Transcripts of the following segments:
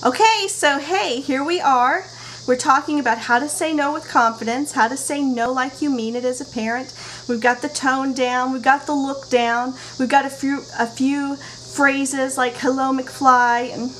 Okay, so hey, here we are. We're talking about how to say no with confidence, how to say no like you mean it as a parent. We've got the tone down, we've got the look down, we've got a few phrases like hello McFly and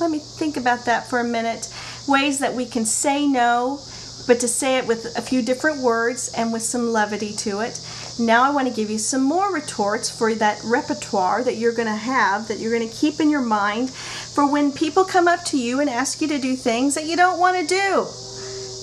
let me think about that for a minute. Ways that we can say no, but to say it with a few different words and with some levity to it. Now I want to give you some more retorts for that repertoire that you're going to have, that you're going to keep in your mind for when people come up to you and ask you to do things that you don't want to do.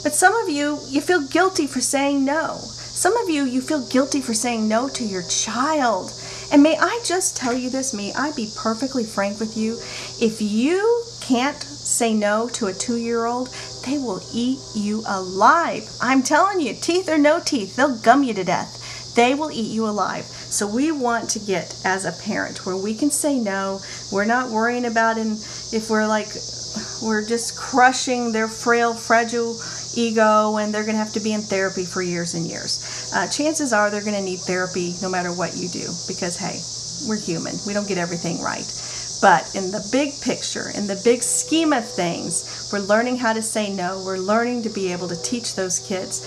But some of you feel guilty for saying no. Some of you feel guilty for saying no to your child. And may I just tell you this, may I be perfectly frank with you, if you can't say no to a 2-year-old, they will eat you alive. I'm telling you, teeth or no teeth, they'll gum you to death. They will eat you alive. So we want to get, as a parent, where we can say no. We're not worrying about if we're just crushing their frail, fragile ego and they're going to have to be in therapy for years and years. Chances are they're going to need therapy no matter what you do because, hey, we're human. We don't get everything right. But in the big picture, in the big scheme of things, we're learning how to say no. We're learning to be able to teach those kids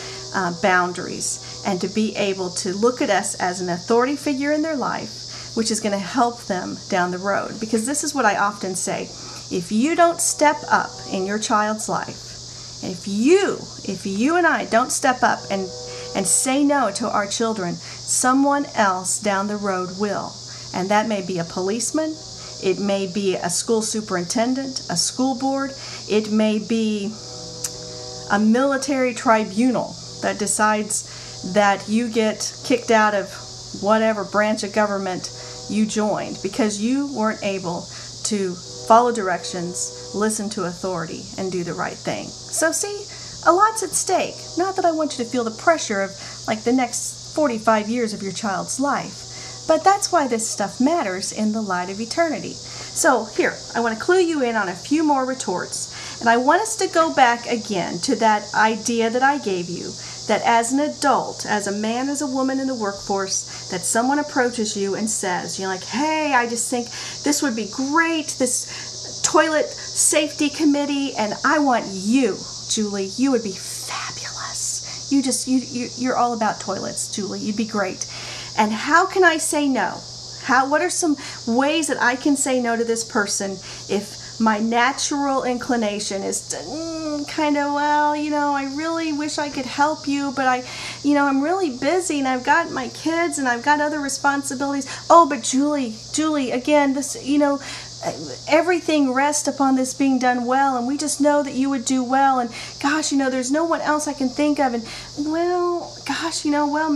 boundaries and to be able to look at us as an authority figure in their life, which is going to help them down the road. Because this is what I often say. If you don't step up in your child's life, if you and I don't step up and say no to our children, someone else down the road will. And that may be a policeman. It may be a school superintendent, a school board. It may be a military tribunal that decides that you get kicked out of whatever branch of government you joined because you weren't able to follow directions, listen to authority, and do the right thing. So see, a lot's at stake. Not that I want you to feel the pressure of like the next 45 years of your child's life. But that's why this stuff matters in the light of eternity. So here, I want to clue you in on a few more retorts. And I want us to go back again to that idea that I gave you, that as an adult, as a man, as a woman in the workforce, that someone approaches you and says, you're like, hey, I just think this would be great, this toilet safety committee, and I want you, Julie, you would be fabulous. You're all about toilets, Julie, you'd be great. And how can I say no? What are some ways that I can say no to this person if my natural inclination is to I really wish I could help you, but I'm really busy and I've got my kids and I've got other responsibilities. Oh, but Julie, again, this, everything rests upon this being done well, and we just know that you would do well, and gosh, there's no one else I can think of, and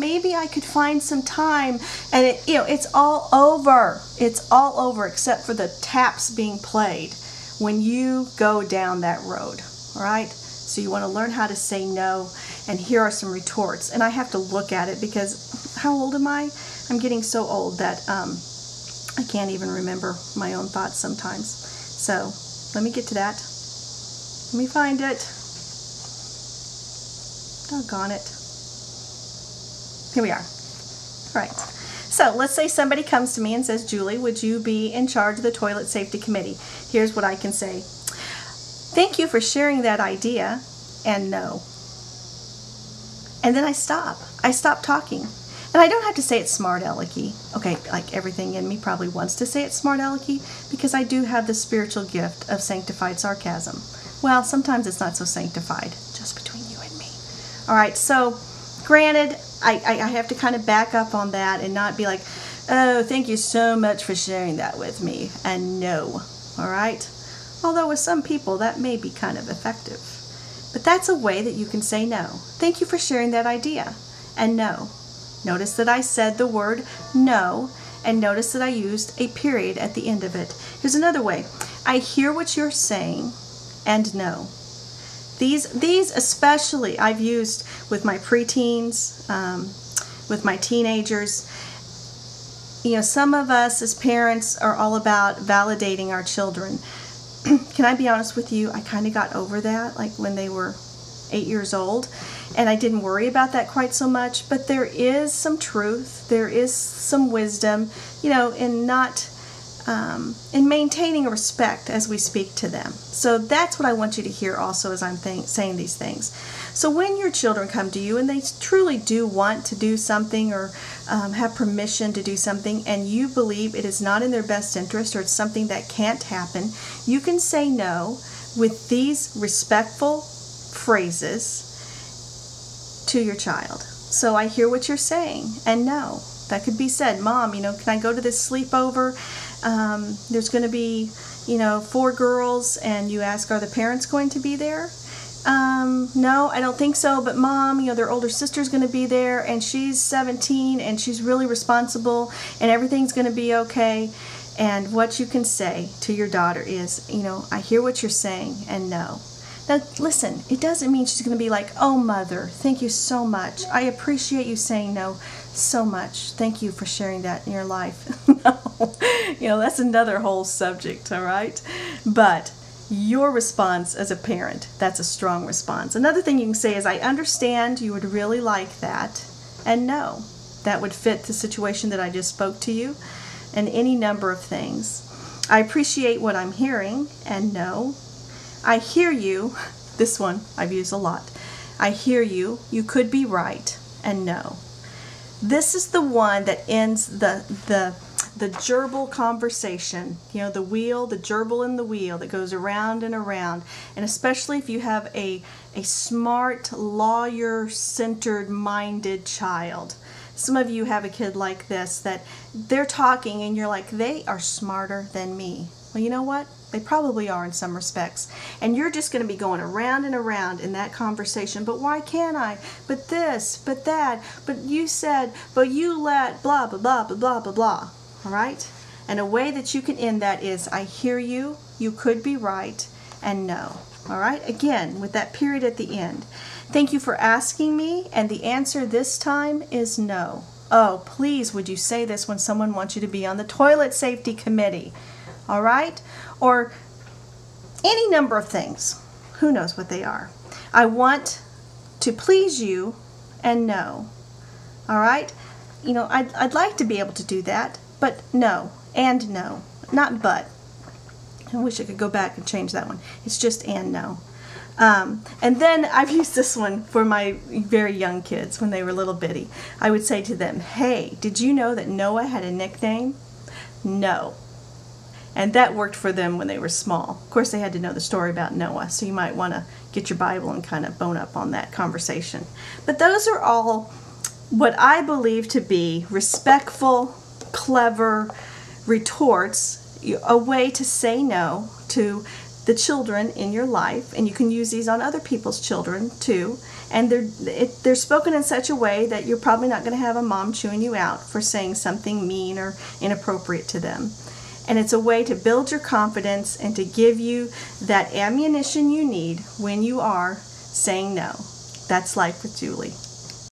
maybe I could find some time, and it's all over. It's all over except for the taps being played when you go down that road. All right, so you want to learn how to say no, and here are some retorts, and I have to look at it because how old am I? I'm getting so old that I can't even remember my own thoughts sometimes. So let me get to that. Let me find it. Doggone it. Here we are. All right. So let's say somebody comes to me and says, Julie, would you be in charge of the toilet safety committee? Here's what I can say. Thank you for sharing that idea, and no. And then I stop. I stop talking. And I don't have to say it smart alecky. Okay, like everything in me probably wants to say it smart alecky because I do have the spiritual gift of sanctified sarcasm. Well, sometimes it's not so sanctified, just between you and me. All right, so granted, I have to kind of back up on that and not be like, oh, thank you so much for sharing that with me, and no, all right? Although with some people that may be kind of effective. But that's a way that you can say no. Thank you for sharing that idea, and no. Notice that I said the word no, and notice that I used a period at the end of it. Here's another way. I hear what you're saying, and no. These especially I've used with my preteens, with my teenagers. Some of us as parents are all about validating our children. Can I be honest with you? I kind of got over that, like when they were 8 years old. And I didn't worry about that quite so much, but there is some truth, there is some wisdom, in not in maintaining respect as we speak to them. So that's what I want you to hear also as I'm saying these things. So when your children come to you and they truly do want to do something or have permission to do something, and you believe it is not in their best interest or it's something that can't happen, you can say no with these respectful phrases to your child. So I hear what you're saying, and no. That could be said, Mom, can I go to this sleepover? There's going to be, 4 girls, and you ask, are the parents going to be there? No, I don't think so, but Mom, their older sister's going to be there, and she's 17, and she's really responsible, and everything's going to be okay. And what you can say to your daughter is, I hear what you're saying, and no. Now, listen, it doesn't mean she's going to be like, oh, Mother, thank you so much. I appreciate you saying no so much. Thank you for sharing that in your life. No, that's another whole subject, all right? But your response as a parent, that's a strong response. Another thing you can say is, I understand you would really like that, and no, that would fit the situation that I just spoke to you, and any number of things. I appreciate what I'm hearing, and no. I hear you. This one I've used a lot. I hear you. You could be right, and no. This is the one that ends the gerbil conversation. The wheel, the gerbil in the wheel that goes around and around. And especially if you have a smart, lawyer-centered minded child. Some of you have a kid like this that they're talking and you're like, they are smarter than me. Well, you know what? They probably are in some respects. And you're just going to be going around and around in that conversation. But why can't I? But this, but that, but you said, but you let, blah, blah, blah, blah, blah, blah, blah. All right? And a way that you can end that is, I hear you, you could be right, and no. All right? Again, with that period at the end. Thank you for asking me, and the answer this time is no. Oh, please, would you say this when someone wants you to be on the toilet safety committee? All right? Or any number of things. Who knows what they are? I want to please you, and no. All right? I'd like to be able to do that, but no, and no. Not but. I wish I could go back and change that one. It's just and no. And then I've used this one for my very young kids when they were little bitty. I would say to them, hey, did you know that Noah had a nickname? No. And that worked for them when they were small. Of course, they had to know the story about Noah, so you might want to get your Bible and kind of bone up on that conversation. But those are all what I believe to be respectful, clever retorts, a way to say no to the children in your life, and you can use these on other people's children too. And they're spoken in such a way that you're probably not going to have a mom chewing you out for saying something mean or inappropriate to them. And it's a way to build your confidence and to give you that ammunition you need when you are saying no. That's Life with Julie.